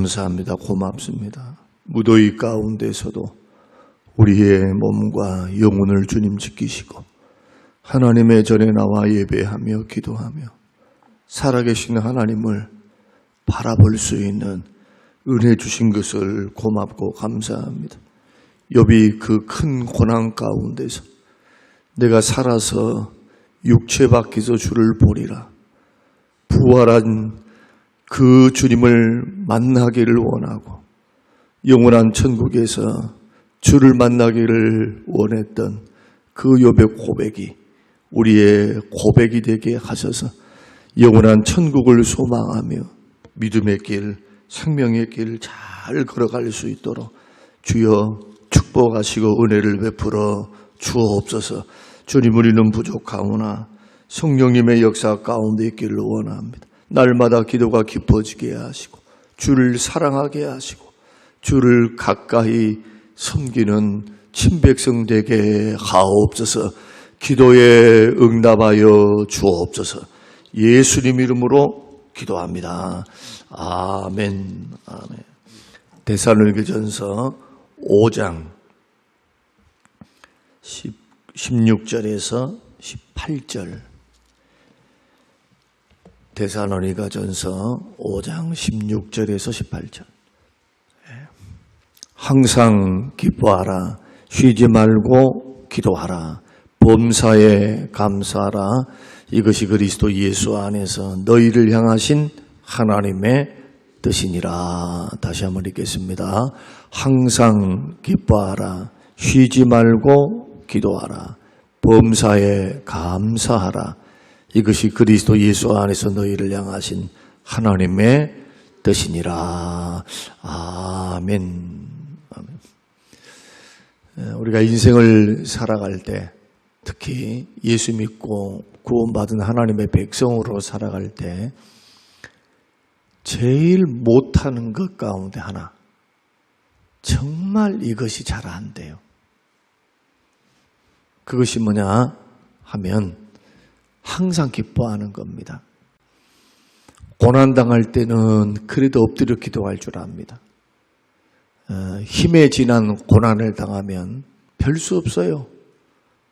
감사합니다. 고맙습니다. 무더위 가운데서도 우리의 몸과 영혼을 주님 지키시고 하나님의 전에 나와 예배하며 기도하며 살아계신 하나님을 바라볼 수 있는 은혜 주신 것을 고맙고 감사합니다. 욥이 그 큰 고난 가운데서 내가 살아서 육체 밖에서 주를 보리라. 부활한 그 주님을 만나기를 원하고 영원한 천국에서 주를 만나기를 원했던 그 욥의 고백이 우리의 고백이 되게 하셔서 영원한 천국을 소망하며 믿음의 길, 생명의 길 잘 걸어갈 수 있도록 주여 축복하시고 은혜를 베풀어 주옵소서. 주님, 우리는 부족하오나 성령님의 역사 가운데 있기를 원합니다. 날마다 기도가 깊어지게 하시고 주를 사랑하게 하시고 주를 가까이 섬기는 친백성 되게 하옵소서. 기도에 응답하여 주옵소서. 예수님 이름으로 기도합니다. 아멘. 아멘. 데살로니가전서 5장 16절에서 18절. 데살로니가전서 5장 16절에서 18절. 항상 기뻐하라. 쉬지 말고 기도하라. 범사에 감사하라. 이것이 그리스도 예수 안에서 너희를 향하신 하나님의 뜻이니라. 다시 한번 읽겠습니다. 항상 기뻐하라. 쉬지 말고 기도하라. 범사에 감사하라. 이것이 그리스도 예수 안에서 너희를 향하신 하나님의 뜻이니라. 아멘. 아멘. 우리가 인생을 살아갈 때, 특히 예수 믿고 구원받은 하나님의 백성으로 살아갈 때 제일 못하는 것 가운데 하나, 정말 이것이 잘 안 돼요. 그것이 뭐냐 하면 항상 기뻐하는 겁니다. 고난당할 때는 그래도 엎드려 기도할 줄 압니다. 힘에 지난 고난을 당하면 별 수 없어요.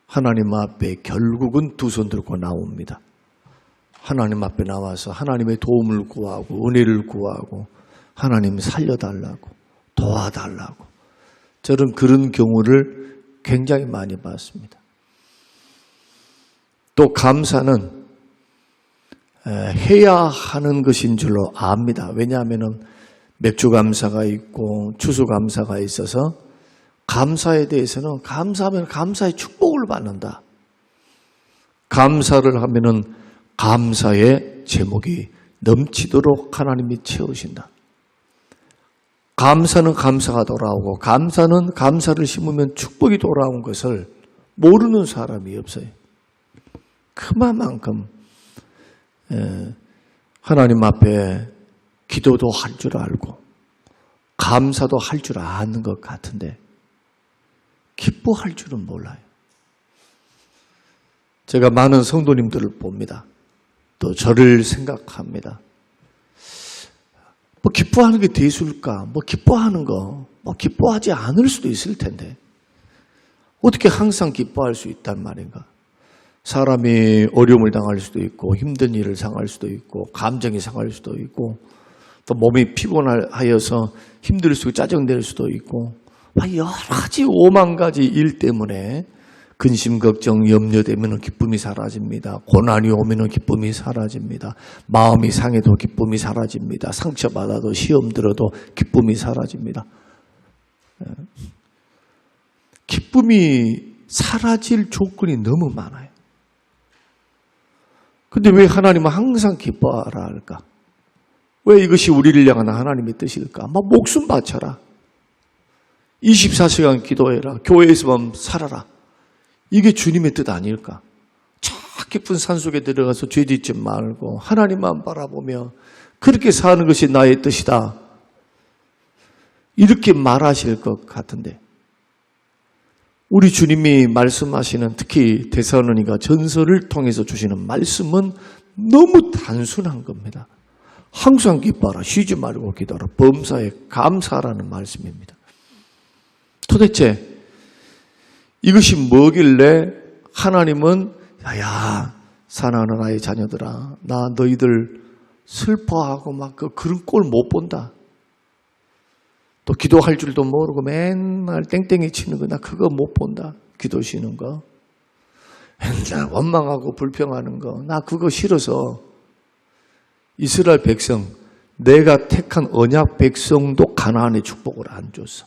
하나님 앞에 결국은 두 손 들고 나옵니다. 하나님 앞에 나와서 하나님의 도움을 구하고 은혜를 구하고 하나님 살려달라고 도와달라고. 저는 그런 경우를 굉장히 많이 봤습니다. 또 감사는 해야 하는 것인 줄로 압니다. 왜냐하면 맥주 감사가 있고 추수 감사가 있어서 감사에 대해서는 감사하면 감사의 축복을 받는다. 감사를 하면은 감사의 제목이 넘치도록 하나님이 채우신다. 감사는 감사가 돌아오고 감사는 감사를 심으면 축복이 돌아온 것을 모르는 사람이 없어요. 그만큼 하나님 앞에 기도도 할 줄 알고 감사도 할 줄 아는 것 같은데 기뻐할 줄은 몰라요. 제가 많은 성도님들을 봅니다. 또 저를 생각합니다. 뭐 기뻐하는 게 대수일까? 뭐 기뻐하는 거, 뭐 기뻐하지 않을 수도 있을 텐데 어떻게 항상 기뻐할 수 있단 말인가? 사람이 어려움을 당할 수도 있고 힘든 일을 당할 수도 있고 감정이 상할 수도 있고 또 몸이 피곤하여서 힘들 수도 짜증낼 수도 있고 여러 가지 5만 가지 일 때문에 근심, 걱정, 염려되면 기쁨이 사라집니다. 고난이 오면 기쁨이 사라집니다. 마음이 상해도 기쁨이 사라집니다. 상처받아도 시험 들어도 기쁨이 사라집니다. 기쁨이 사라질 조건이 너무 많아요. 근데 왜 하나님은 항상 기뻐하라 할까? 왜 이것이 우리를 향한 하나님의 뜻일까? 목숨 바쳐라. 24시간 기도해라. 교회에서만 살아라. 이게 주님의 뜻 아닐까? 저 깊은 산속에 들어가서 죄짓지 말고 하나님만 바라보며 그렇게 사는 것이 나의 뜻이다. 이렇게 말하실 것 같은데 우리 주님이 말씀하시는 특히 데살로니가 전서를 통해서 주시는 말씀은 너무 단순한 겁니다. 항상 기뻐하라. 쉬지 말고 기도하라. 범사에 감사하라는 말씀입니다. 도대체 이것이 뭐길래 하나님은 야 사랑하는 나의 자녀들아, 나 너희들 슬퍼하고 막 그런 꼴 못 본다. 또 기도할 줄도 모르고 맨날 땡땡이 치는 거 나 그거 못 본다. 기도 쉬는 거. 맨날 원망하고 불평하는 거 나 그거 싫어서 이스라엘 백성, 내가 택한 언약 백성도 가나안의 축복을 안 줬어.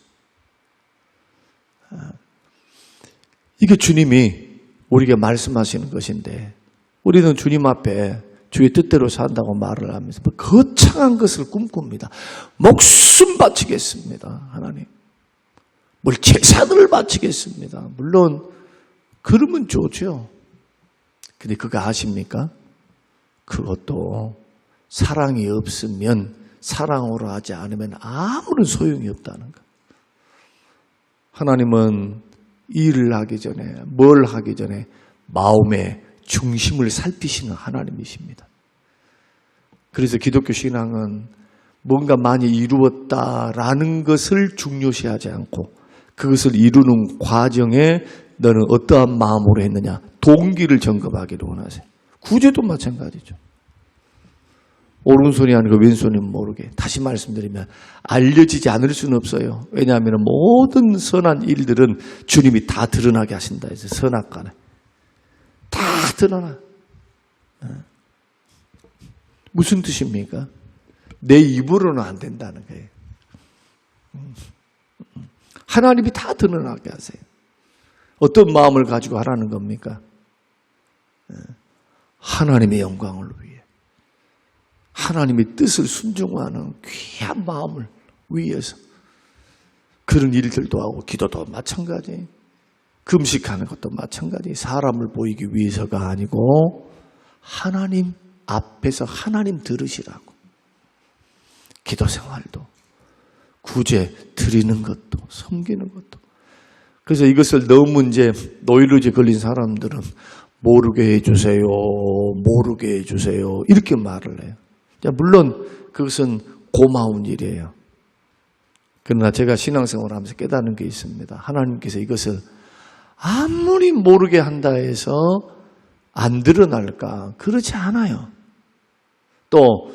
이게 주님이 우리에게 말씀하시는 것인데 우리는 주님 앞에 주의 뜻대로 산다고 말을 하면서 거창한 것을 꿈꿉니다. 목숨 바치겠습니다. 하나님. 뭘 재산을 바치겠습니다. 물론 그러면 좋죠. 근데 그거 아십니까? 그것도 사랑이 없으면 사랑으로 하지 않으면 아무런 소용이 없다는 거. 하나님은 일을 하기 전에 뭘 하기 전에 마음의 중심을 살피시는 하나님이십니다. 그래서 기독교 신앙은 뭔가 많이 이루었다라는 것을 중요시하지 않고 그것을 이루는 과정에 너는 어떠한 마음으로 했느냐 동기를 점검하기를 원하세요. 구제도 마찬가지죠. 오른손이 아니고 왼손이 모르게. 다시 말씀드리면 알려지지 않을 수는 없어요. 왜냐하면 모든 선한 일들은 주님이 다 드러나게 하신다 해서 선악간에 다 드러나. 무슨 뜻입니까? 내 입으로는 안 된다는 거예요. 하나님이 다 드러나게 하세요. 어떤 마음을 가지고 하라는 겁니까? 하나님의 영광을 위해. 하나님의 뜻을 순종하는 귀한 마음을 위해서 그런 일들도 하고 기도도 마찬가지, 금식하는 것도 마찬가지. 사람을 보이기 위해서가 아니고 하나님 앞에서 하나님 들으시라고. 기도 생활도 구제 드리는 것도 섬기는 것도. 그래서 이것을 너무 이제 노이로제 걸린 사람들은 모르게 해주세요, 모르게 해주세요 이렇게 말을 해요. 물론 그것은 고마운 일이에요. 그러나 제가 신앙생활을 하면서 깨닫는 게 있습니다. 하나님께서 이것을 아무리 모르게 한다 해서 안 드러날까? 그렇지 않아요. 또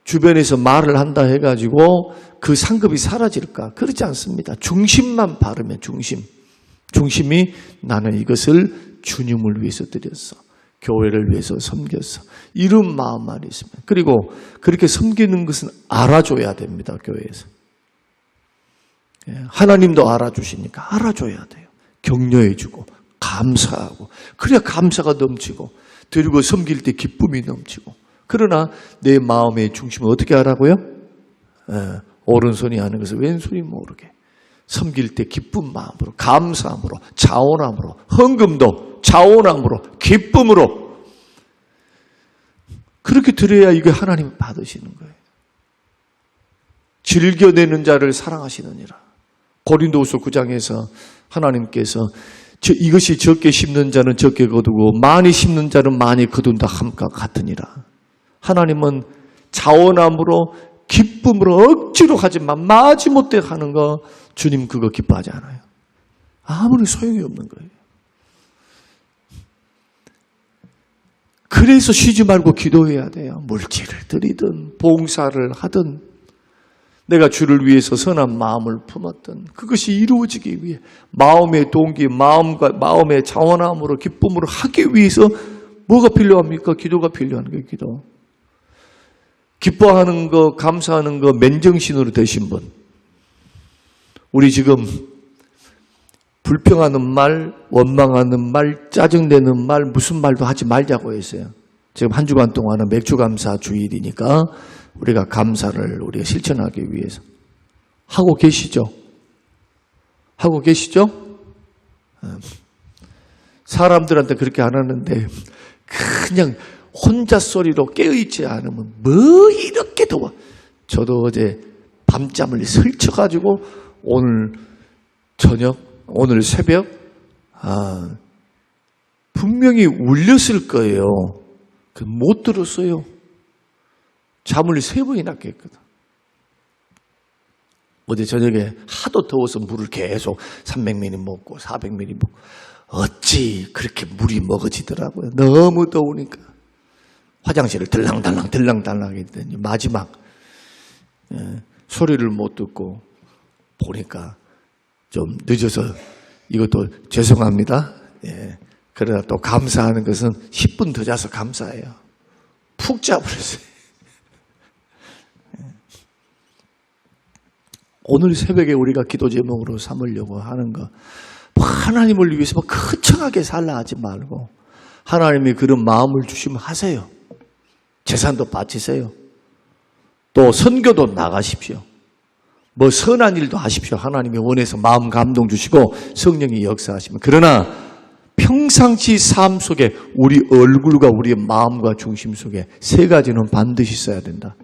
주변에서 말을 한다 해가지고 그 상급이 사라질까? 그렇지 않습니다. 중심만 바르면 중심이 나는 이것을 주님을 위해서 드렸어. 교회를 위해서 섬겼어. 이런 마음만 있으면. 그리고 그렇게 섬기는 것은 알아줘야 됩니다. 교회에서. 하나님도 알아주시니까 알아줘야 돼요. 격려해주고 감사하고 그래야 감사가 넘치고 드리고 섬길 때 기쁨이 넘치고. 그러나 내 마음의 중심을 어떻게 하라고요? 오른손이 하는 것을 왼손이 모르게 섬길 때 기쁜 마음으로 감사함으로 자원함으로 헌금도 자원함으로 기쁨으로 그렇게 드려야 이게 하나님 받으시는 거예요. 즐겨내는 자를 사랑하시느니라. 고린도후서 9장에서 하나님께서 이것이 적게 심는 자는 적게 거두고 많이 심는 자는 많이 거둔다 함과 같으니라. 하나님은 자원함으로 기쁨으로 억지로 하지만 마지못해 하는 거 주님 그거 기뻐하지 않아요. 아무리 소용이 없는 거예요. 그래서 쉬지 말고 기도해야 돼요. 물질을 드리든 봉사를 하든 내가 주를 위해서 선한 마음을 품었던 그것이 이루어지기 위해 마음의 동기, 마음의 자원함으로 기쁨으로 하기 위해서 뭐가 필요합니까? 기도가 필요한 거예요. 기도. 기뻐하는 거, 감사하는 거 맨정신으로 되신 분. 우리 지금 불평하는 말, 원망하는 말, 짜증내는 말, 무슨 말도 하지 말자고 했어요. 지금 한 주간 동안은 맥주감사 주일이니까 우리가 감사를 우리가 실천하기 위해서 하고 계시죠? 하고 계시죠? 사람들한테 그렇게 안 하는데 그냥 혼자 소리로 깨어있지 않으면 뭐 이렇게 더워. 저도 어제 밤잠을 설쳐가지고 오늘 저녁, 오늘 새벽 분명히 울렸을 거예요. 못 들었어요. 잠을 3번이나 깼거든. 어제 저녁에 하도 더워서 물을 계속 300ml 먹고 400ml 먹고 어찌 그렇게 물이 먹어지더라고요. 너무 더우니까. 화장실을 들랑달랑 했더니 마지막 소리를 못 듣고 보니까 좀 늦어서 이것도 죄송합니다. 예. 그러나 또 감사하는 것은 10분 더 자서 감사해요. 푹 자버렸어요. 오늘 새벽에 우리가 기도 제목으로 삼으려고 하는 거, 하나님을 위해서 거창하게 살라 하지 말고 하나님이 그런 마음을 주시면 하세요. 재산도 바치세요. 또 선교도 나가십시오. 뭐 선한 일도 하십시오. 하나님이 원해서 마음 감동 주시고 성령이 역사하시면. 그러나 평상시 삶 속에 우리 얼굴과 우리의 마음과 중심 속에 3가지는 반드시 있어야 된다.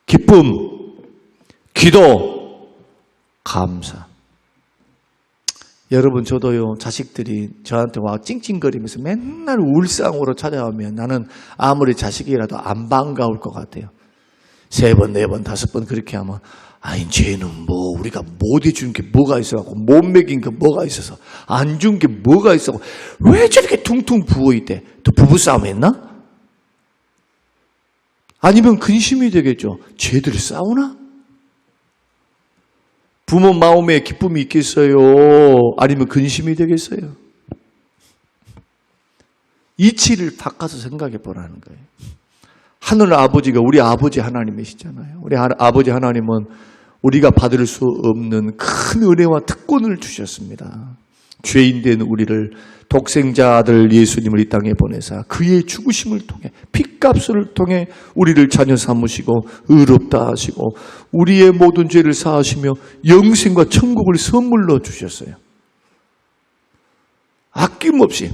기쁨, 기도, 감사. 여러분, 저도요, 자식들이 저한테 와 찡찡거리면서 맨날 울상으로 찾아오면 나는 아무리 자식이라도 안 반가울 것 같아요. 3번, 4번, 5번 그렇게 하면, 아니, 쟤는 뭐, 우리가 못 해준 게 뭐가 있어갖고, 못 먹인 게 뭐가 있어서, 안 준 게 뭐가 있어갖고, 왜 저렇게 퉁퉁 부어있대? 또 부부싸움 했나? 아니면 근심이 되겠죠. 쟤들이 싸우나? 부모 마음에 기쁨이 있겠어요? 아니면 근심이 되겠어요? 이치를 바꿔서 생각해 보라는 거예요. 하늘 아버지가 우리 아버지 하나님이시잖아요. 우리 아버지 하나님은 우리가 받을 수 없는 큰 은혜와 특권을 주셨습니다. 죄인된 우리를 독생자 아들 예수님을 이 땅에 보내사 그의 죽으심을 통해 핏값을 통해 우리를 자녀 삼으시고 의롭다 하시고 우리의 모든 죄를 사하시며 영생과 천국을 선물로 주셨어요. 아낌없이.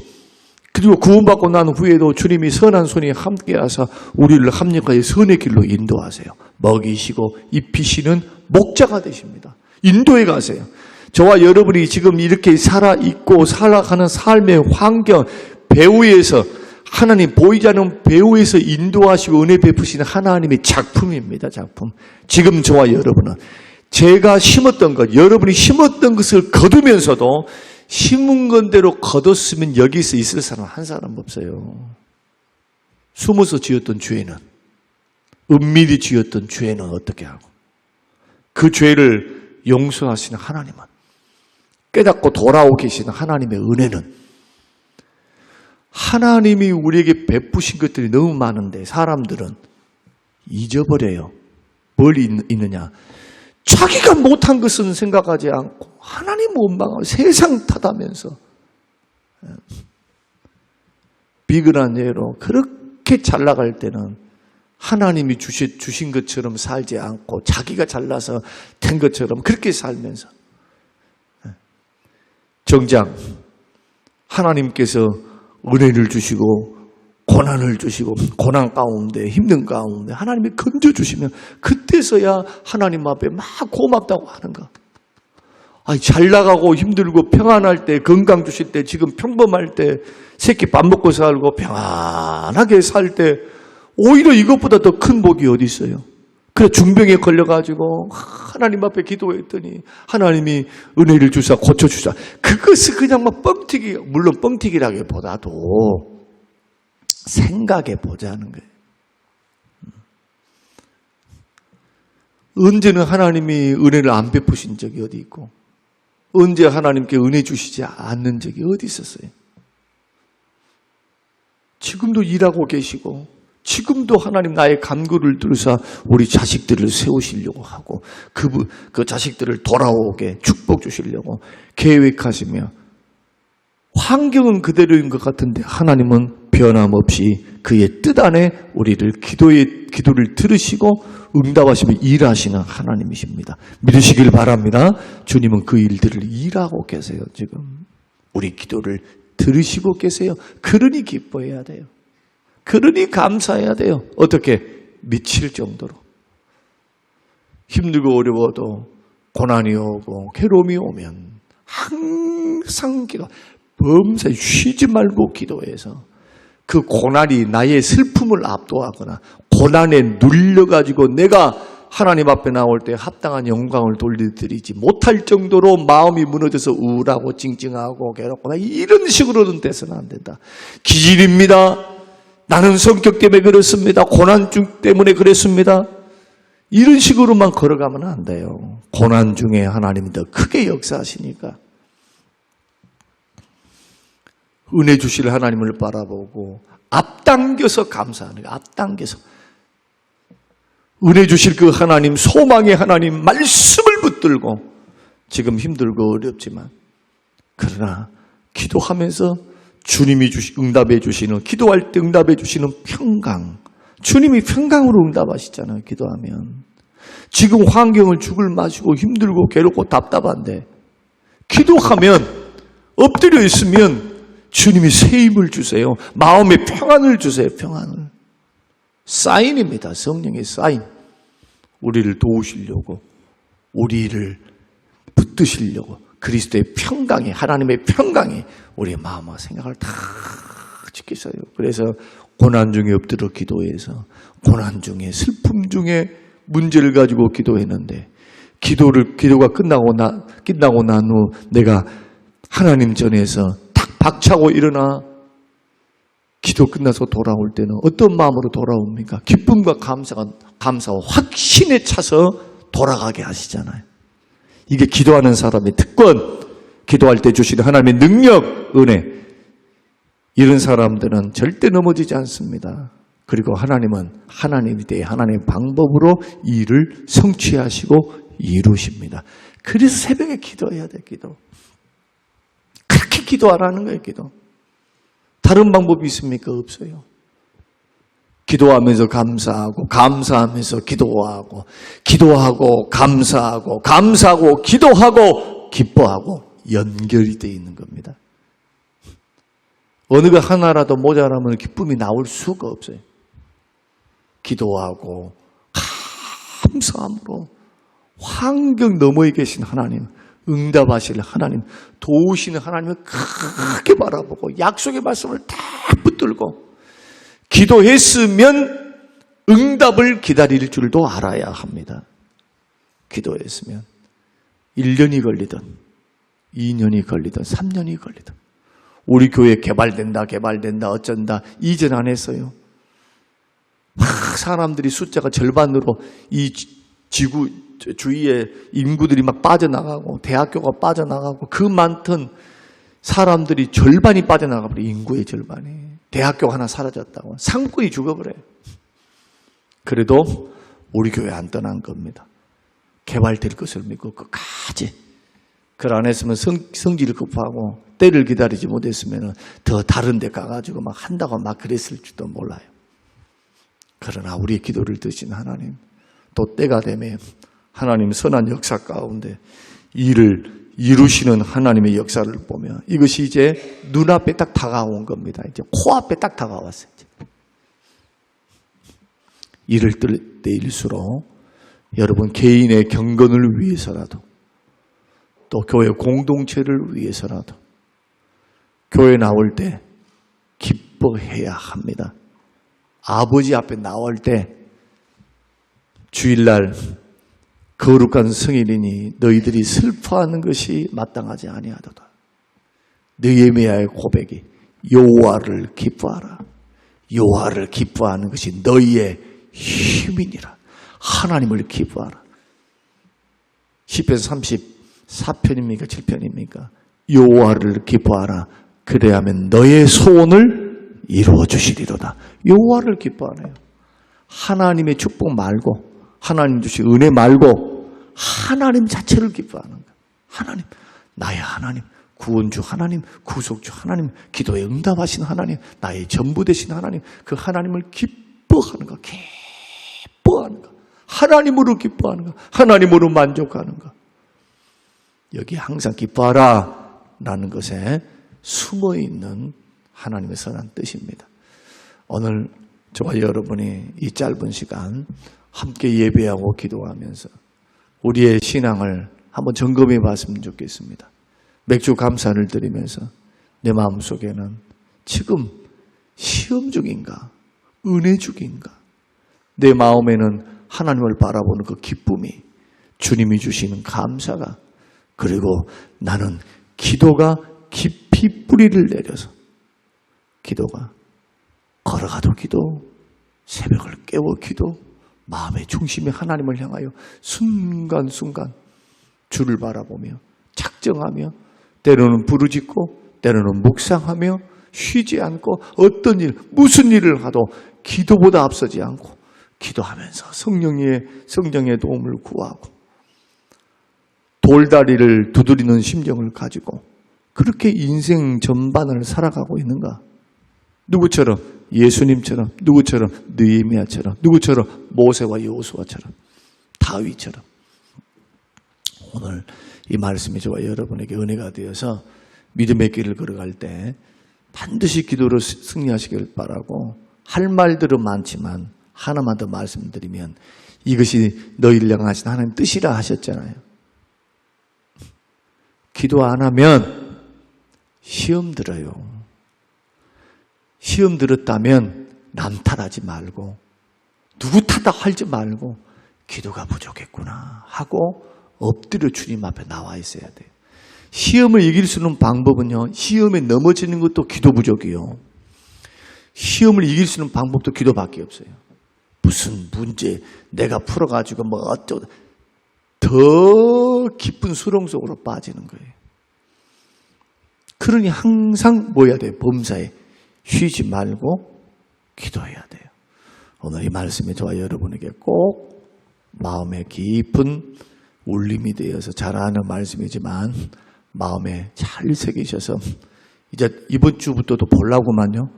그리고 구원받고 난 후에도 주님이 선한 손이 함께하사 우리를 합력하여 선의 길로 인도하세요. 먹이시고 입히시는 목자가 되십니다. 인도해 가세요. 저와 여러분이 지금 이렇게 살아있고 살아가는 삶의 환경, 배후에서 하나님 보이지 않는 배후에서 인도하시고 은혜 베푸시는 하나님의 작품입니다. 작품. 지금 저와 여러분은 제가 심었던 것, 여러분이 심었던 것을 거두면서도 심은 건대로 거뒀으면 여기서 있을 사람 한 사람 없어요. 숨어서 지었던 죄는, 은밀히 지었던 죄는 어떻게 하고 그 죄를 용서하시는 하나님은, 깨닫고 돌아오고 계시는 하나님의 은혜는, 하나님이 우리에게 베푸신 것들이 너무 많은데 사람들은 잊어버려요. 뭘 잊느냐? 자기가 못한 것은 생각하지 않고 하나님 원망하고 세상 탓하면서 비근한 예로 그렇게 잘 나갈 때는 하나님이 주신 것처럼 살지 않고 자기가 잘나서 된 것처럼 그렇게 살면서, 정작 하나님께서 은혜를 주시고 고난을 주시고 고난 가운데 힘든 가운데 하나님이 건져주시면 그때서야 하나님 앞에 막 고맙다고 하는 거. 아니, 잘 나가고 힘들고 평안할 때, 건강 주실 때, 지금 평범할 때, 새끼 밥 먹고 살고 평안하게 살 때 오히려 이것보다 더 큰 복이 어디 있어요? 그래, 중병에 걸려가지고 하나님 앞에 기도했더니 하나님이 은혜를 주사 고쳐주사. 그것을 그냥 막 뻥튀기, 물론 뻥튀기라기보다도 생각해 보자는 거예요. 언제는 하나님이 은혜를 안 베푸신 적이 어디 있고, 언제 하나님께 은혜 주시지 않는 적이 어디 있었어요? 지금도 일하고 계시고, 지금도 하나님 나의 간구를 들으사 우리 자식들을 세우시려고 하고, 그 자식들을 돌아오게 축복 주시려고 계획하시며, 환경은 그대로인 것 같은데 하나님은 변함없이 그의 뜻 안에 우리를 기도를 들으시고 응답하시며 일하시는 하나님이십니다. 믿으시길 바랍니다. 주님은 그 일들을 일하고 계세요. 지금 우리 기도를 들으시고 계세요. 그러니 기뻐해야 돼요. 그러니 감사해야 돼요. 어떻게? 미칠 정도로. 힘들고 어려워도 고난이 오고 괴로움이 오면 항상 범사에 쉬지 말고 기도해서 그 고난이 나의 슬픔을 압도하거나 고난에 눌려가지고 내가 하나님 앞에 나올 때 합당한 영광을 돌려드리지 못할 정도로 마음이 무너져서 우울하고 찡찡하고 괴롭고 이런 식으로는 돼서는 안 된다. 기질입니다. 나는 성격 때문에 그렇습니다. 고난중 때문에 그랬습니다. 이런 식으로만 걸어가면 안 돼요. 고난 중에 하나님이 더 크게 역사하시니까 은혜 주실 하나님을 바라보고 앞당겨서 감사하는 거예요. 앞당겨서 은혜 주실 그 하나님, 소망의 하나님 말씀을 붙들고 지금 힘들고 어렵지만 그러나 기도하면서 주님이 응답해 주시는, 기도할 때 응답해 주시는 평강, 주님이 평강으로 응답하시잖아요. 기도하면 지금 환경을 죽을 마시고 힘들고 괴롭고 답답한데 기도하면 엎드려 있으면 주님이 새 힘을 주세요. 마음의 평안을 주세요. 평안을. 사인입니다. 성령의 사인. 우리를 도우시려고, 우리를 붙드시려고 그리스도의 평강이, 하나님의 평강이 우리의 마음과 생각을 다 지키셔요. 그래서 고난 중에 엎드려 기도해서 고난 중에 슬픔 중에 문제를 가지고 기도했는데 기도가 끝나고 난 후 내가 하나님 전에서 탁 박차고 일어나 기도 끝나서 돌아올 때는 어떤 마음으로 돌아옵니까? 기쁨과 감사와 확신에 차서 돌아가게 하시잖아요. 이게 기도하는 사람의 특권, 기도할 때 주시는 하나님의 능력, 은혜. 이런 사람들은 절대 넘어지지 않습니다. 그리고 하나님은 하나님에 대해 하나님의 방법으로 일을 성취하시고 이루십니다. 그래서 새벽에 기도해야 돼, 기도. 그렇게 기도하라는 거예요, 기도. 다른 방법이 있습니까? 없어요. 기도하면서 감사하고, 감사하면서 기도하고, 기도하고, 감사하고, 감사하고, 기도하고, 기뻐하고 연결이 되어 있는 겁니다. 어느 것 하나라도 모자라면 기쁨이 나올 수가 없어요. 기도하고 감사함으로 환경 너머에 계신 하나님, 응답하실 하나님, 도우시는 하나님을 크게 바라보고 약속의 말씀을 다 붙들고 기도했으면 응답을 기다릴 줄도 알아야 합니다. 기도했으면 1년이 걸리든 2년이 걸리든 3년이 걸리든 우리 교회 개발된다 어쩐다 이전 안 했어요. 막 사람들이 숫자가 절반으로 이 지구 주위에 인구들이 막 빠져나가고 대학교가 빠져나가고 그 많던 사람들이 절반이 빠져나가버려. 인구의 절반이. 대학교가 하나 사라졌다고. 상권이 죽어버려요. 그래도 우리 교회 안 떠난 겁니다. 개발될 것을 믿고 끝까지. 그걸 안 했으면 성질을 급하고 때를 기다리지 못했으면 더 다른 데 가가지고 막 한다고 막 그랬을지도 몰라요. 그러나 우리의 기도를 드신 하나님, 또 때가 되면 하나님 선한 역사 가운데 일을 이루시는 하나님의 역사를 보면 이것이 이제 눈앞에 딱 다가온 겁니다. 이제 코앞에 딱 다가왔어요. 이럴 때일수록 여러분 개인의 경건을 위해서라도 또 교회 공동체를 위해서라도 교회 나올 때 기뻐해야 합니다. 아버지 앞에 나올 때 주일날 거룩한 성일이니 너희들이 슬퍼하는 것이 마땅하지 아니하도다. 느헤미야의 고백이 여호와를 기뻐하라. 여호와를 기뻐하는 것이 너희의 힘이니라. 하나님을 기뻐하라. 시편 34편입니까? 7편입니까? 여호와를 기뻐하라. 그래야면 너의 소원을 이루어 주시리로다. 여호와를 기뻐하네요. 하나님의 축복 말고 하나님 주신 은혜 말고 하나님 자체를 기뻐하는 거예요. 하나님, 나의 하나님, 구원주 하나님, 구속주 하나님, 기도에 응답하신 하나님, 나의 전부 되신 하나님, 그 하나님을 기뻐하는 거, 기뻐하는 거, 하나님으로 기뻐하는 거, 하나님으로 만족하는 거. 여기 항상 기뻐하라 라는 것에 숨어있는 하나님의 선한 뜻입니다. 오늘 저와 여러분이 이 짧은 시간 함께 예배하고 기도하면서 우리의 신앙을 한번 점검해 봤으면 좋겠습니다. 맥주 감사를 드리면서 내 마음속에는 지금 시험 중인가? 은혜 중인가? 내 마음에는 하나님을 바라보는 그 기쁨이, 주님이 주시는 감사가, 그리고 나는 기도가 깊이 뿌리를 내려서, 기도가 걸어가도 기도, 새벽을 깨워 기도, 마음의 중심이 하나님을 향하여 순간순간 주를 바라보며 작정하며, 때로는 부르짖고 때로는 묵상하며, 쉬지 않고 어떤 일, 무슨 일을 하도 기도보다 앞서지 않고 기도하면서 성령의 도움을 구하고 돌다리를 두드리는 심정을 가지고 그렇게 인생 전반을 살아가고 있는가? 누구처럼? 예수님처럼, 누구처럼? 느헤미야처럼, 누구처럼? 모세와 여호수아처럼, 다윗처럼. 오늘 이 말씀이 저와 여러분에게 은혜가 되어서 믿음의 길을 걸어갈 때 반드시 기도로 승리하시길 바라고, 할 말들은 많지만 하나만 더 말씀드리면, 이것이 너희를 향하신 하나님 뜻이라 하셨잖아요. 기도 안 하면 시험 들어요. 시험 들었다면 남 탓하지 말고, 누구 탓다 하지 말고, 기도가 부족했구나 하고 엎드려 주님 앞에 나와 있어야 돼요. 시험을 이길 수 있는 방법은요, 시험에 넘어지는 것도 기도 부족이요. 시험을 이길 수 있는 방법도 기도밖에 없어요. 무슨 문제 내가 풀어가지고 뭐 어쩌고 더 깊은 수렁 속으로 빠지는 거예요. 그러니 항상 뭐 해야 돼요? 범사에 쉬지 말고 기도해야 돼요. 오늘 이 말씀이 저와 여러분에게 꼭 마음에 깊은 울림이 되어서 잘 아는 말씀이지만 마음에 잘 새기셔서 이제 이번 주부터도 보려고만요.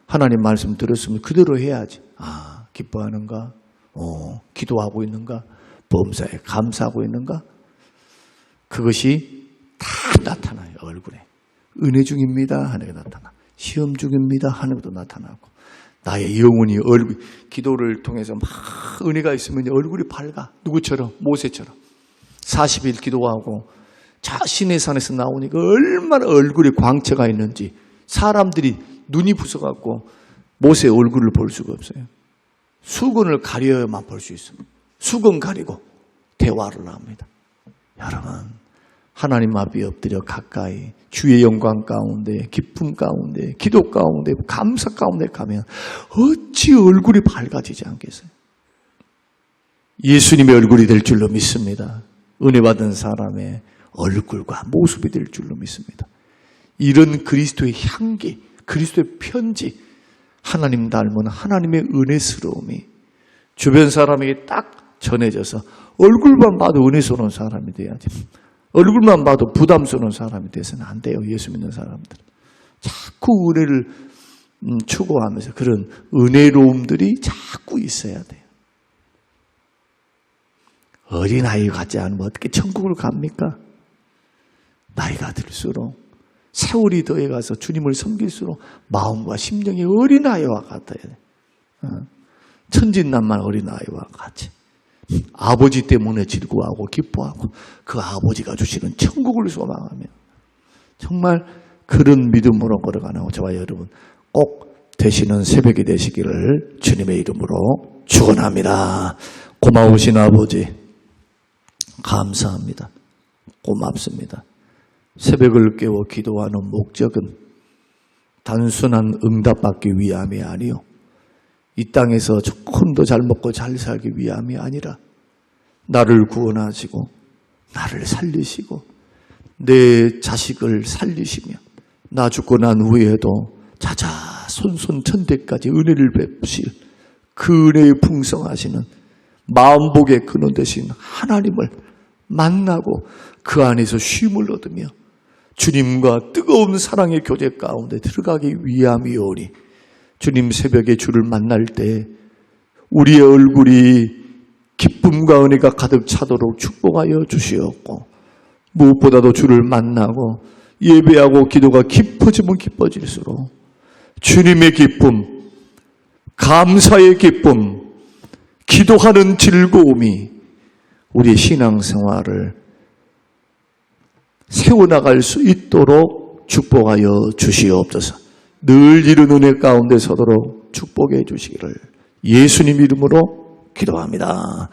하나님 말씀 들었으면 그대로 해야지. 아, 기뻐하는가? 기도하고 있는가? 범사에 감사하고 있는가? 그것이 다 나타나요. 얼굴에. 은혜 중입니다 하는 게 나타나. 시험 중입니다 하는 것도 나타나고. 나의 영혼이 기도를 통해서 막 은혜가 있으면 얼굴이 밝아. 누구처럼? 모세처럼. 40일 기도하고 자신의 산에서 나오니까 얼마나 얼굴에 광채가 있는지 사람들이 눈이 부서갖고 모세의 얼굴을 볼 수가 없어요. 수건을 가려야만 볼 수 있습니다. 수건 가리고 대화를 합니다. 여러분, 하나님 앞에 엎드려 가까이 주의 영광 가운데, 기쁨 가운데, 기도 가운데, 감사 가운데 가면 어찌 얼굴이 밝아지지 않겠어요? 예수님의 얼굴이 될 줄로 믿습니다. 은혜 받은 사람의 얼굴과 모습이 될 줄로 믿습니다. 이런 그리스도의 향기, 그리스도의 편지, 하나님 닮은 하나님의 은혜스러움이 주변 사람에게 딱 전해져서 얼굴만 봐도 은혜스러운 사람이 돼야지. 얼굴만 봐도 부담스러운 사람이 돼서는 안 돼요. 예수 믿는 사람들. 자꾸 은혜를 추구하면서 그런 은혜로움들이 자꾸 있어야 돼요. 어린아이 같지 않으면 어떻게 천국을 갑니까? 나이가 들수록 세월이 더해가서 주님을 섬길수록 마음과 심령이 어린아이와 같아야 돼. 천진난만 어린아이와 같이. 아버지 때문에 즐거워하고 기뻐하고 그 아버지가 주시는 천국을 소망하며 정말 그런 믿음으로 걸어가는 저와 여러분 꼭 되시는 새벽이 되시기를 주님의 이름으로 축원합니다. 고마우신 아버지 감사합니다. 고맙습니다. 새벽을 깨워 기도하는 목적은 단순한 응답받기 위함이 아니요. 이 땅에서 조금 더 잘 먹고 잘 살기 위함이 아니라 나를 구원하시고 나를 살리시고 내 자식을 살리시며 나 죽고 난 후에도 자자손손 천대까지 은혜를 베푸실 그 은혜에 풍성하시는 마음복의 근원 되신 하나님을 만나고 그 안에서 쉼을 얻으며 주님과 뜨거운 사랑의 교제 가운데 들어가기 위함이오니 주님 새벽에 주를 만날 때 우리의 얼굴이 기쁨과 은혜가 가득 차도록 축복하여 주시옵고 무엇보다도 주를 만나고 예배하고 기도가 깊어지면 깊어질수록 주님의 기쁨, 감사의 기쁨, 기도하는 즐거움이 우리의 신앙생활을 세워나갈 수 있도록 축복하여 주시옵소서. 늘 이런 은혜 가운데 서도록 축복해 주시기를 예수님 이름으로 기도합니다.